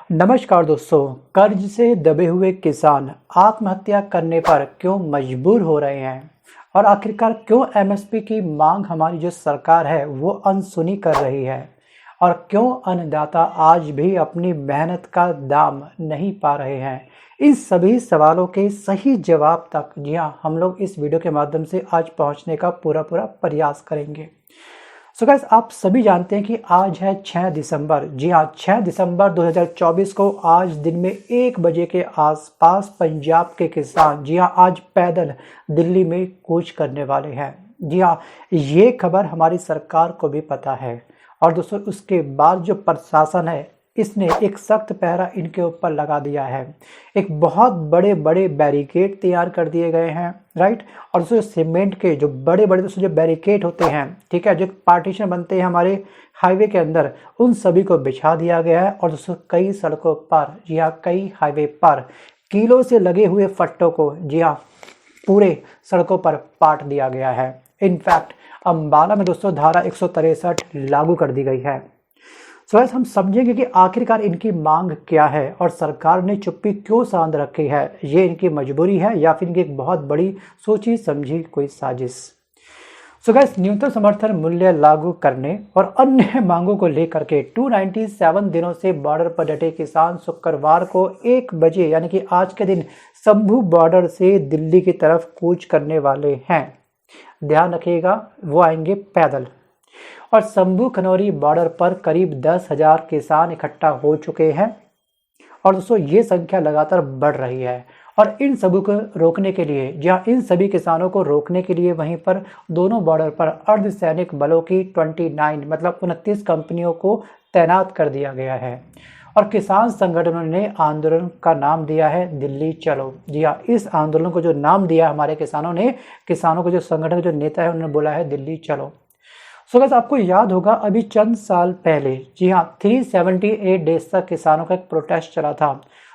नमस्कार दोस्तों। कर्ज से दबे हुए किसान आत्महत्या करने पर क्यों मजबूर हो रहे हैं और आखिरकार क्यों एमएसपी की मांग हमारी जो सरकार है वो अनसुनी कर रही है और क्यों अन्नदाता आज भी अपनी मेहनत का दाम नहीं पा रहे हैं। इन सभी सवालों के सही जवाब तक जी हाँ हम लोग इस वीडियो के माध्यम से आज पहुंचने का पूरा प्रयास करेंगे। सो गाइस, आप सभी जानते हैं कि आज है 6 दिसंबर। जी हाँ, 6 दिसंबर 2024 को आज दिन में 1 बजे के आसपास पंजाब के किसान जी हाँ आज पैदल दिल्ली में कूच करने वाले हैं। जी हाँ, ये खबर हमारी सरकार को भी पता है और दोस्तों उसके बाद जो प्रशासन है इसने एक सख्त पहरा इनके ऊपर लगा दिया है। एक बहुत बड़े बड़े बैरिकेड तैयार कर दिए गए हैं, राइट। और दोस्तों सीमेंट के जो बड़े बड़े दोस्तों जो बैरिकेड होते हैं, ठीक है, जो पार्टीशन बनते हैं हमारे हाईवे के अंदर, उन सभी को बिछा दिया गया है। और दोस्तों कई सड़कों पर जी हाँ कई हाईवे पर कीलों से लगे हुए फट्टों को जी हाँ पूरे सड़कों पर पाट दिया गया है। इनफैक्ट अंबाला में दोस्तों धारा 163 लागू कर दी गई है। वैसे हम समझेंगे कि आखिरकार इनकी मांग क्या है और सरकार ने चुप्पी क्यों साध रखी है। ये इनकी मजबूरी है या फिर इनकी एक बहुत बड़ी सोची समझी कोई साजिश। गैस, न्यूनतम समर्थन मूल्य लागू करने और अन्य मांगों को लेकर के 297 दिनों से बॉर्डर पर डटे किसान शुक्रवार को 1 बजे यानी कि आज के दिन शंभू बॉर्डर से दिल्ली की तरफ कूच करने वाले हैं। ध्यान रखिएगा, वो आएंगे पैदल। और शंभू खनौरी बॉर्डर पर करीब 10,000 किसान इकट्ठा हो चुके हैं और दोस्तों ये संख्या लगातार बढ़ रही है। और इन सभी को रोकने के लिए जहां इन सभी किसानों को रोकने के लिए वहीं पर दोनों बॉर्डर पर अर्धसैनिक बलों की 29 कंपनियों को तैनात कर दिया गया है। और किसान संगठनों ने आंदोलन का नाम दिया है दिल्ली चलो। जी हाँ, इस आंदोलन को जो नाम दिया हमारे किसानों ने, किसानों को जो संगठन जो नेता है उन्होंने बोला है दिल्ली चलो। बस आपको याद होगा अभी चंद साल पहले जी हाँ 378 डेज तक किसानों का एक प्रोटेस्ट चला था।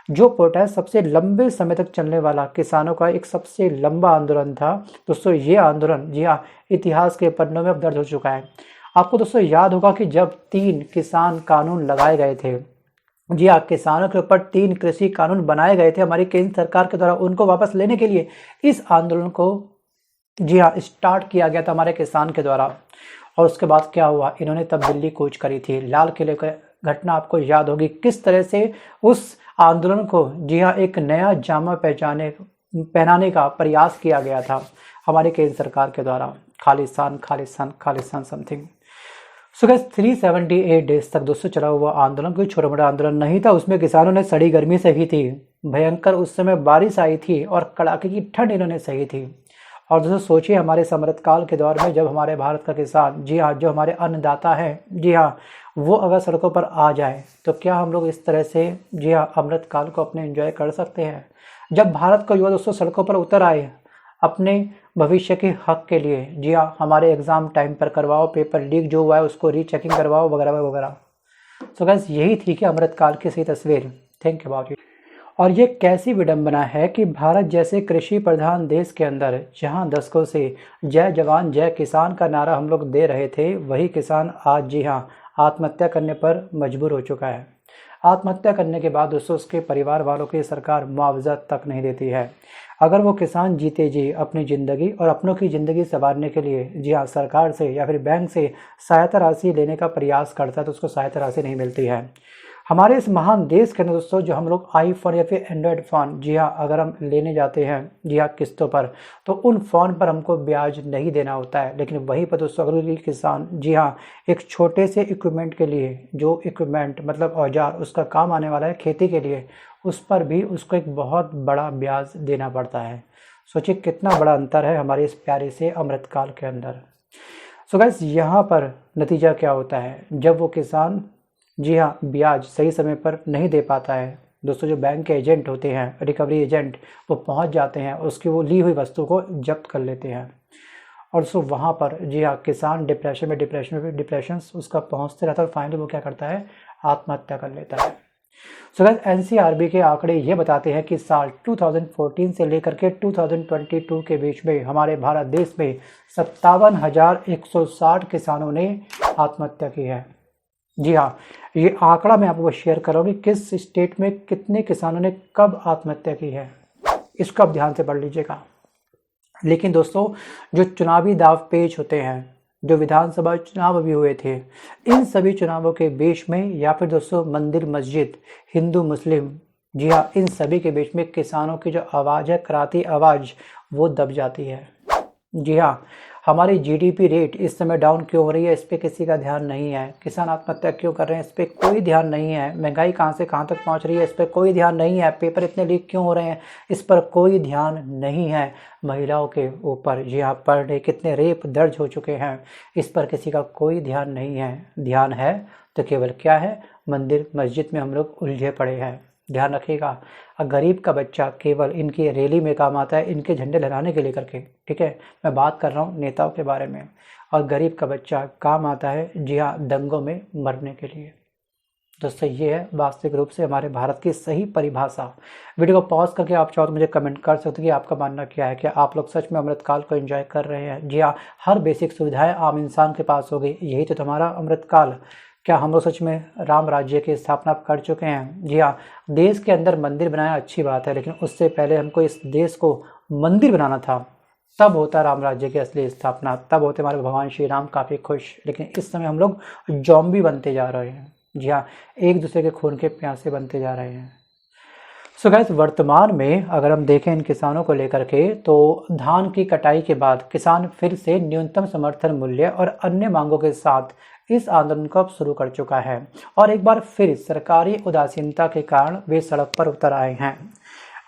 जो प्रोटेस्ट सबसे लंबे समय तक चलने वाला किसानों का एक सबसे लंबा आंदोलन था। दोस्तों ये आंदोलन जी हाँ इतिहास के पन्नों में अब दर्ज हो चुका है। आपको दोस्तों याद होगा कि जब 3 किसान कानून लगाए गए थे, जी हाँ किसानों के ऊपर 3 कृषि कानून बनाए गए थे हमारी केंद्र सरकार के द्वारा, उनको वापस लेने के लिए इस आंदोलन को जी हाँ स्टार्ट किया गया था हमारे किसान के द्वारा। और उसके बाद क्या हुआ, इन्होंने तब दिल्ली कूच करी थी। लाल किले की घटना आपको याद होगी, किस तरह से उस आंदोलन को जी हाँ एक नया जामा पहनाने का प्रयास किया गया था हमारी केंद्र सरकार के द्वारा। Khalistan Khalistan Khalistan something. Guys 378 days तक दोस्तों चला हुआ आंदोलन कोई छोटा मोटा आंदोलन नहीं था। उसमें किसानों ने सड़ी गर्मी सही थी, भयंकर उस समय बारिश आई थी और कड़ाके की ठंड इन्होंने सही थी। और दोस्तों सोचिए हमारे अमृतकाल के दौर में जब हमारे भारत का किसान जी हाँ जो हमारे अन्नदाता है जी हाँ वो अगर सड़कों पर आ जाए तो क्या हम लोग इस तरह से जी हाँ अमृतकाल को अपने एंजॉय कर सकते हैं। जब भारत का युवा दोस्तों सड़कों पर उतर आए अपने भविष्य के हक के लिए, जी हाँ हमारे एग्जाम टाइम पर करवाओ, पेपर लीक जो हुआ है उसको रीचेकिंग करवाओ वगैरह वगैरह। सो गाइस यही थी कि अमृतकाल की सही तस्वीर। Think about it. और ये कैसी विडंबना है कि भारत जैसे कृषि प्रधान देश के अंदर जहां दशकों से जय जवान जय किसान का नारा हम लोग दे रहे थे, वही किसान आज जी हाँ आत्महत्या करने पर मजबूर हो चुका है। आत्महत्या करने के बाद दोस्तों उसके परिवार वालों की सरकार मुआवजा तक नहीं देती है। अगर वो किसान जीते जी अपनी ज़िंदगी और अपनों की ज़िंदगी संवारने के लिए जी हाँ सरकार से या फिर बैंक से सहायता राशि लेने का प्रयास करता है तो उसको सहायता राशि नहीं मिलती है। हमारे इस महान देश के अंदर दोस्तों जो हम लोग आईफोन या फिर एंड्रॉयड फ़ोन जी हाँ अगर हम लेने जाते हैं जी हाँ किस्तों पर, तो उन फ़ोन पर हमको ब्याज नहीं देना होता है। लेकिन वहीं पर दोस्तों अगर कोई किसान जी हाँ एक छोटे से इक्विपमेंट के लिए, जो इक्विपमेंट मतलब औजार उसका काम आने वाला है खेती के लिए, उस पर भी उसको एक बहुत बड़ा ब्याज देना पड़ता है। सोचिए कितना बड़ा अंतर है हमारे इस प्यारे से अमृतकाल के अंदर। सो गाइस यहाँ पर नतीजा क्या होता है, जब वो किसान जी हाँ ब्याज सही समय पर नहीं दे पाता है, दोस्तों जो बैंक के एजेंट होते हैं, रिकवरी एजेंट, वो पहुंच जाते हैं उसकी वो ली हुई वस्तु को जब्त कर लेते हैं। और दोस्तों वहाँ पर जी हाँ किसान डिप्रेशन उसका पहुंचते रहता है और फाइनली वो क्या करता है, आत्महत्या कर लेता है। सो गाइस एनसीआरबी के आंकड़े ये बताते हैं कि साल 2014 से लेकर के 2022 के बीच में हमारे भारत देश में 57,160 किसानों ने आत्महत्या की है। जी हाँ, ये आंकड़ा मैं आपको शेयर कर रहा हूँ कि किस स्टेट में कितने किसानों ने कब आत्महत्या की है, इसको आप ध्यान से पढ़ लीजिएगा। लेकिन दोस्तों, जो चुनावी दाव पेच होते हैं, जो विधानसभा चुनाव अभी हुए थे, इन सभी चुनावों के बीच में, या फिर दोस्तों मंदिर मस्जिद, हिंदू मुस्लिम, जी हाँ, इन सभी के बीच में किसानों की जो आवाज़ है, कराती आवाज़, वो दब जाती है। जी हाँ, हमारी जीडीपी रेट इस समय डाउन क्यों हो रही है, इस पर किसी का ध्यान नहीं है। किसान आत्महत्या क्यों कर रहे हैं, इस पर कोई ध्यान नहीं है। महंगाई कहाँ से कहाँ तक पहुँच रही है, इस पर कोई ध्यान नहीं है। पेपर इतने लीक क्यों हो रहे हैं, इस पर कोई ध्यान नहीं है। महिलाओं के ऊपर, जी हाँ, पर डे कितने रेप दर्ज हो चुके हैं, इस पर किसी का कोई ध्यान नहीं है। ध्यान है तो केवल क्या है, मंदिर मस्जिद में हम लोग उलझे पड़े हैं। ध्यान रखिएगा, गरीब का बच्चा केवल इनकी रैली में काम आता है, इनके झंडे लहराने के लिए करके, ठीक है। मैं बात कर रहा हूँ नेताओं के बारे में। और गरीब का बच्चा काम आता है, जी हाँ, दंगों में मरने के लिए। दोस्तों, ये है वास्तविक रूप से हमारे भारत की सही परिभाषा। वीडियो को पॉज करके आप चाहो तो मुझे कमेंट कर सकते हो कि आपका मानना क्या है। क्या आप लोग सच में अमृतकाल को एंजॉय कर रहे हैं? जी हाँ, हर बेसिक सुविधाएं आम इंसान के पास हो गई, यही तो हमारा अमृतकाल। क्या हम लोग सच में राम राज्य की स्थापना कर चुके हैं? जी हाँ, देश के अंदर मंदिर बनाया अच्छी बात है, लेकिन उससे पहले हमको इस देश को मंदिर बनाना था, तब होता राम राज्य की असली स्थापना, तब होते हमारे भगवान श्री राम काफ़ी खुश। लेकिन इस समय हम लोग जॉम्बी बनते जा रहे हैं। जी हाँ, एक दूसरे के खून के प्यासे बनते जा रहे हैं। सो गाइस, वर्तमान में अगर हम देखें इन किसानों को लेकर के, तो धान की कटाई के बाद किसान फिर से न्यूनतम समर्थन मूल्य और अन्य मांगों के साथ इस आंदोलन को अब शुरू कर चुका है। और एक बार फिर सरकारी उदासीनता के कारण वे सड़क पर उतर आए हैं।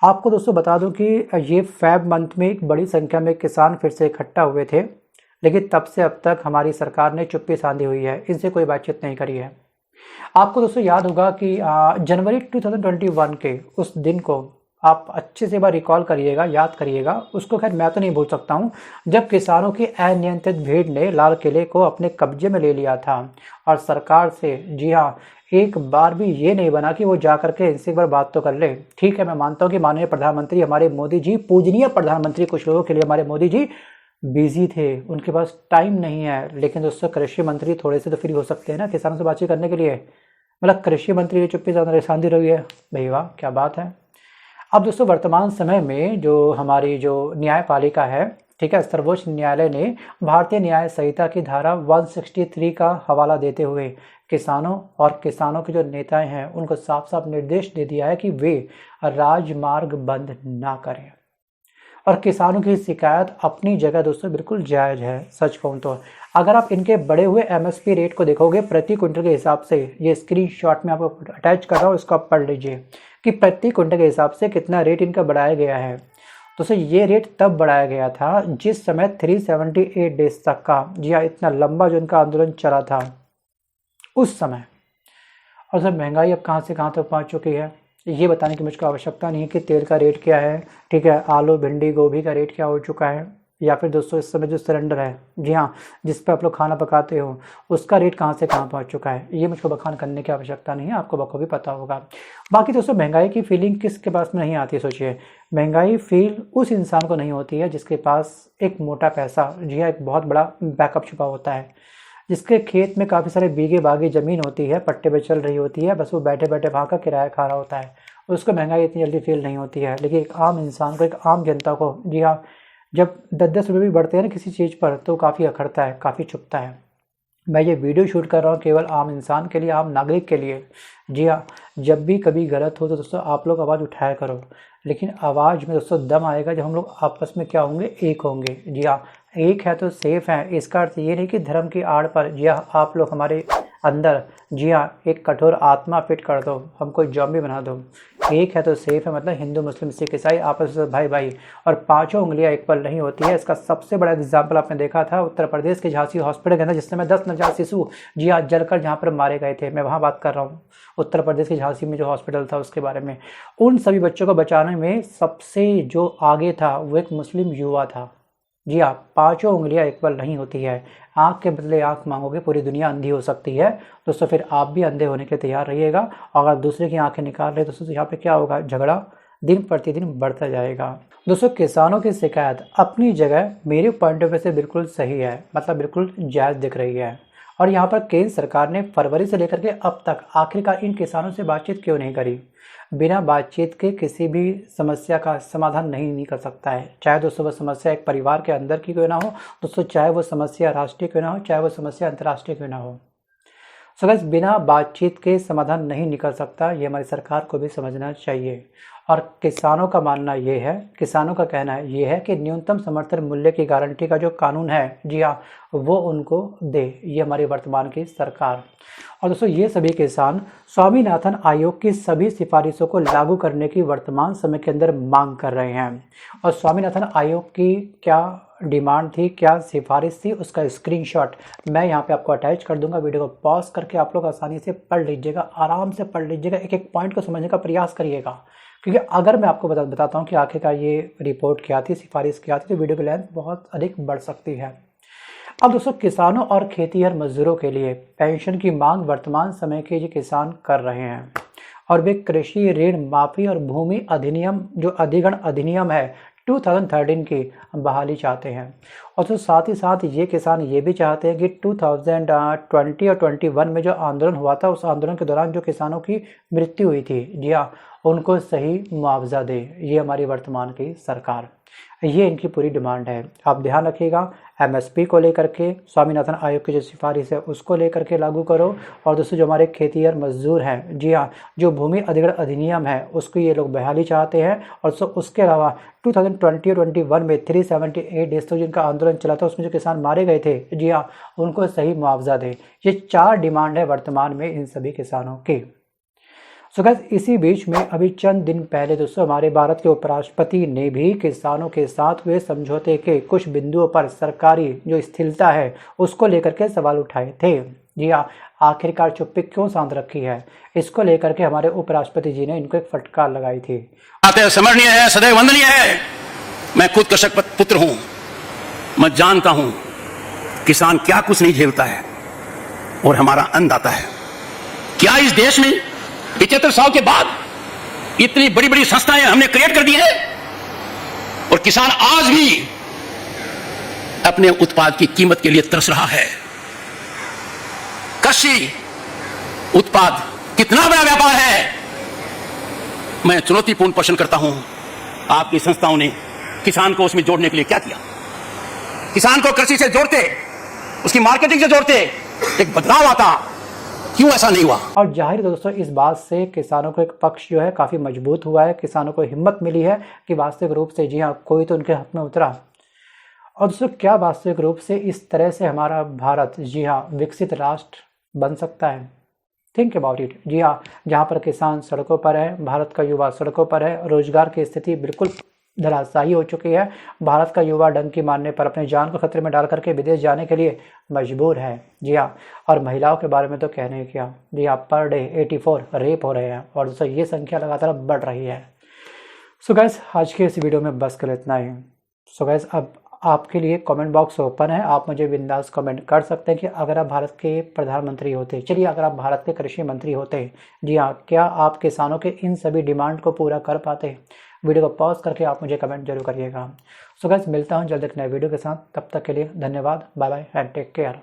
आपको दोस्तों बता दूं कि ये फेब मंथ में एक बड़ी संख्या में किसान फिर से इकट्ठा हुए थे, लेकिन तब से अब तक हमारी सरकार ने चुप्पी साधी हुई है, इनसे कोई बातचीत नहीं करी है। आपको दोस्तों याद होगा कि जनवरी 2021 के उस दिन को आप अच्छे से बार रिकॉल करिएगा, याद करिएगा उसको। खैर मैं तो नहीं भूल सकता हूँ, जब किसानों की अनियंत्रित भीड़ ने लाल किले को अपने कब्जे में ले लिया था और सरकार से, जी हाँ, एक बार भी ये नहीं बना कि वो जा करके इनसे एक बार बात तो कर ले। ठीक है, मैं मानता हूँ कि माननीय प्रधानमंत्री हमारे मोदी जी, पूजनीय प्रधानमंत्री, कुछ लोगों के लिए हमारे मोदी जी बिजी थे, उनके पास टाइम नहीं है। लेकिन दोस्तों, कृषि मंत्री थोड़े से तो फ्री हो सकते हैं ना किसानों से बातचीत करने के लिए। मतलब कृषि मंत्री की चुप्पी साधी रही है, भाई वाह, क्या बात है। अब दोस्तों, वर्तमान समय में जो हमारी जो न्यायपालिका है, ठीक है, सर्वोच्च न्यायालय ने भारतीय न्याय संहिता की धारा 163 का हवाला देते हुए किसानों और किसानों के जो नेताएं हैं उनको साफ साफ निर्देश दे दिया है कि वे राजमार्ग बंद ना करें। और किसानों की शिकायत अपनी जगह दोस्तों बिल्कुल जायज़ है। सच कहूँ तो अगर आप इनके बढ़े हुए एमएसपी रेट को देखोगे प्रति क्विंटल के हिसाब से, ये स्क्रीनशॉट में आपको अटैच कर रहा हूँ, इसको आप पढ़ लीजिए कि प्रति क्विंटल के हिसाब से कितना रेट इनका बढ़ाया गया है। दोस्तों, ये रेट तब बढ़ाया गया था जिस समय 378 डेज तक का, जी हाँ, इतना लंबा जो इनका आंदोलन चला था उस समय। और सर, महंगाई अब कहाँ से कहाँ तक पहुँच चुकी है, ये बताने की मुझको आवश्यकता नहीं है कि तेल का रेट क्या है, ठीक है, आलू भिंडी गोभी का रेट क्या हो चुका है, या फिर दोस्तों इस समय जो सिलेंडर है, जी हाँ, जिस पर आप लोग खाना पकाते हो, उसका रेट कहाँ से कहाँ पहुँच चुका है, ये मुझको बखान करने की आवश्यकता नहीं है, आपको बखूबी पता होगा। बाकी दोस्तों, महंगाई की फीलिंग किसके पास में नहीं आती? सोचिए, महंगाई फील उस इंसान को नहीं होती है जिसके पास एक मोटा पैसा, जी हाँ, एक बहुत बड़ा बैकअप छुपा होता है, जिसके खेत में काफ़ी सारे बीघे बागी ज़मीन होती है, पट्टे पे चल रही होती है, बस वो बैठे बैठे वहाँ का किराया खा रहा होता है, उसको महंगाई इतनी जल्दी फील नहीं होती है। लेकिन एक आम इंसान को, एक आम जनता को, जी हाँ, जब 10-10 रुपये भी बढ़ते हैं ना किसी चीज़ पर, तो काफ़ी अखरता है, काफ़ी चुभता है। मैं ये वीडियो शूट कर रहा हूँ केवल आम इंसान के लिए, आम नागरिक के लिए। जी हाँ, जब भी कभी गलत हो तो दोस्तों आप लोग आवाज़ उठाया करो, लेकिन आवाज़ में दोस्तों दम आएगा जब हम लोग आपस में क्या होंगे, एक होंगे। जी हाँ, एक है तो सेफ है, इसका अर्थ ये नहीं कि धर्म की आड़ पर, जी हाँ, आप लोग हमारे अंदर, जी हाँ, एक कठोर आत्मा फिट कर दो, हमको जॉम्बी बना दो। एक है तो सेफ है, मतलब हिंदू मुस्लिम सिख ईसाई आपस में भाई भाई, और पांचों उंगलियां एक पर नहीं होती है। इसका सबसे बड़ा एग्जाम्पल आपने देखा था उत्तर प्रदेश के झांसी हॉस्पिटल के अंदर, जिस समय 10 नवजात शिशु, जी हाँ, जलकर जहाँ पर मारे गए थे, मैं वहाँ बात कर रहा हूँ, उत्तर प्रदेश के झांसी में जो हॉस्पिटल था उसके बारे में। उन सभी बच्चों को बचाने में सबसे जो आगे था वो एक मुस्लिम युवा था। जी हाँ, पांचों उंगलियां एक पर नहीं होती है, आँख के बदले आँख मांगोगे पूरी दुनिया अंधी हो सकती है। दोस्तों, फिर आप भी अंधे होने के लिए तैयार रहिएगा, और अगर दूसरे की आंखें निकाल रहे दोस्तों, तो यहाँ पे क्या होगा, झगड़ा दिन प्रतिदिन बढ़ता जाएगा। दोस्तों, किसानों की शिकायत अपनी जगह मेरे पॉइंट ऑफ व्यू से बिल्कुल सही है, मतलब बिल्कुल जायज़ दिख रही है। और यहाँ पर केंद्र सरकार ने फरवरी से लेकर के अब तक आखिरकार इन किसानों से बातचीत क्यों नहीं करी। बिना बातचीत के किसी भी समस्या का समाधान नहीं कर सकता है, चाहे दोस्तों वो समस्या एक परिवार के अंदर की क्यों ना हो दोस्तों, चाहे वो समस्या राष्ट्रीय क्यों ना हो, चाहे वो समस्या अंतर्राष्ट्रीय क्यों ना हो। सो गाइस, बिना बातचीत के समाधान नहीं निकल सकता, ये हमारी सरकार को भी समझना चाहिए। और किसानों का मानना ये है, किसानों का कहना ये है कि न्यूनतम समर्थन मूल्य की गारंटी का जो कानून है, जी हाँ, वो उनको दे, ये हमारी वर्तमान की सरकार। और दोस्तों ये सभी किसान स्वामीनाथन आयोग की सभी सिफारिशों को लागू करने की वर्तमान समय के अंदर मांग कर रहे हैं। और स्वामीनाथन आयोग की क्या डिमांड थी, क्या सिफारिश थी, उसका स्क्रीनशॉट मैं यहाँ पे आपको अटैच कर दूंगा। वीडियो को पॉज करके आप लोग आसानी से पढ़ लीजिएगा, आराम से पढ़ लीजिएगा, एक एक पॉइंट को समझने का प्रयास करिएगा। क्योंकि अगर मैं आपको बताता हूँ कि आखिरकार ये रिपोर्ट क्या थी, सिफारिश क्या थी, तो वीडियो की लेंथ बहुत अधिक बढ़ सकती है। अब दोस्तों किसानों और खेतीहर मजदूरों के लिए पेंशन की मांग वर्तमान समय के ये किसान कर रहे हैं, और वे कृषि ऋण माफी और भूमि अधिनियम जो अधिग्रहण अधिनियम है 2013 की बहाली चाहते हैं। और तो साथ ही साथ ये किसान ये भी चाहते हैं कि 2020 और 21 में जो आंदोलन हुआ था, उस आंदोलन के दौरान जो किसानों की मृत्यु हुई थी, जी हाँ, उनको सही मुआवजा दे, ये हमारी वर्तमान की सरकार, ये इनकी पूरी डिमांड है। आप ध्यान रखिएगा, एमएसपी को लेकर के स्वामीनाथन आयोग की जो सिफारिश है उसको लेकर के लागू करो। और दोस्तों जो हमारे खेतीहर मजदूर हैं, जी हाँ, जो भूमि अधिग्रहण अधिनियम है उसको ये लोग बहाली चाहते हैं। और उसके अलावा 2020 और 21 में 378 डेज तक जिनका आंदोलन चला था, उसमें जो किसान मारे गए थे, जी हाँ, उनको सही मुआवजा दे। ये 4 डिमांड है वर्तमान में इन सभी किसानों की। सो गाइस, इसी बीच में अभी चंद दिन पहले दोस्तों हमारे भारत के उपराष्ट्रपति ने भी किसानों के साथ हुए समझौते के कुछ बिंदुओं पर सरकारी जो स्थिरता है उसको लेकर के सवाल उठाए थे। जी हाँ, आखिरकार चुप्पी क्यों साध रखी है, इसको लेकर के हमारे उपराष्ट्रपति जी ने इनको एक फटकार लगाई थी। समरणीय है, सदैव वंदनीय है। मैं खुद कृषक पुत्र हूं, मैं जानता हूं किसान क्या कुछ नहीं झेलता है और हमारा अन्नदाता है। क्या इस देश में 75 साल के बाद इतनी बड़ी बड़ी संस्थाएं हमने क्रिएट कर दी है और किसान आज भी अपने उत्पाद की कीमत के लिए तरस रहा है। कृषि उत्पाद कितना बड़ा व्यापार है, मैं चुनौतीपूर्ण प्रश्न करता हूं। आपकी संस्थाओं ने किसान को उसमें जोड़ने के लिए क्या किया? किसान को कृषि से जोड़ते, उसकी मार्केटिंग से जोड़ते, एक बदलाव आता, क्यों ऐसा नहीं हुआ? और जाहिर दोस्तों इस बात से किसानों को एक पक्ष जो है काफ़ी मजबूत हुआ है, किसानों को हिम्मत मिली है कि वास्तविक रूप से, जी हाँ, कोई तो उनके हक में उतरा। और दोस्तों क्या वास्तविक रूप से इस तरह से हमारा भारत, जी हाँ, विकसित राष्ट्र बन सकता है? Think about it. जी हाँ, जहाँ पर किसान सड़कों पर है, भारत का युवा सड़कों पर है, रोजगार की स्थिति बिल्कुल धराशायी हो चुकी है, भारत का युवा डंकी मारने पर अपनी जान को खतरे में डाल करके विदेश जाने के लिए मजबूर है। जी हाँ, और महिलाओं के बारे में तो कहने क्या, जी हाँ, पर डे 84 रेप हो रहे हैं और दोस्तों ये संख्या लगातार बढ़ रही है। सो गाइस, आज के इस वीडियो में बस कर इतना ही। सो गाइस, अब आपके लिए कमेंट बॉक्स ओपन है, आप मुझे बिंदास कमेंट कर सकते हैं कि अगर आप भारत के प्रधानमंत्री होते, चलिए अगर आप भारत के कृषि मंत्री होते, जी हाँ, क्या आप किसानों के इन सभी डिमांड को पूरा कर पाते? वीडियो को पॉज करके आप मुझे कमेंट जरूर करिएगा। सो गाइस, मिलता हूँ जल्द एक नए वीडियो के साथ, तब तक के लिए धन्यवाद, bye bye and take care.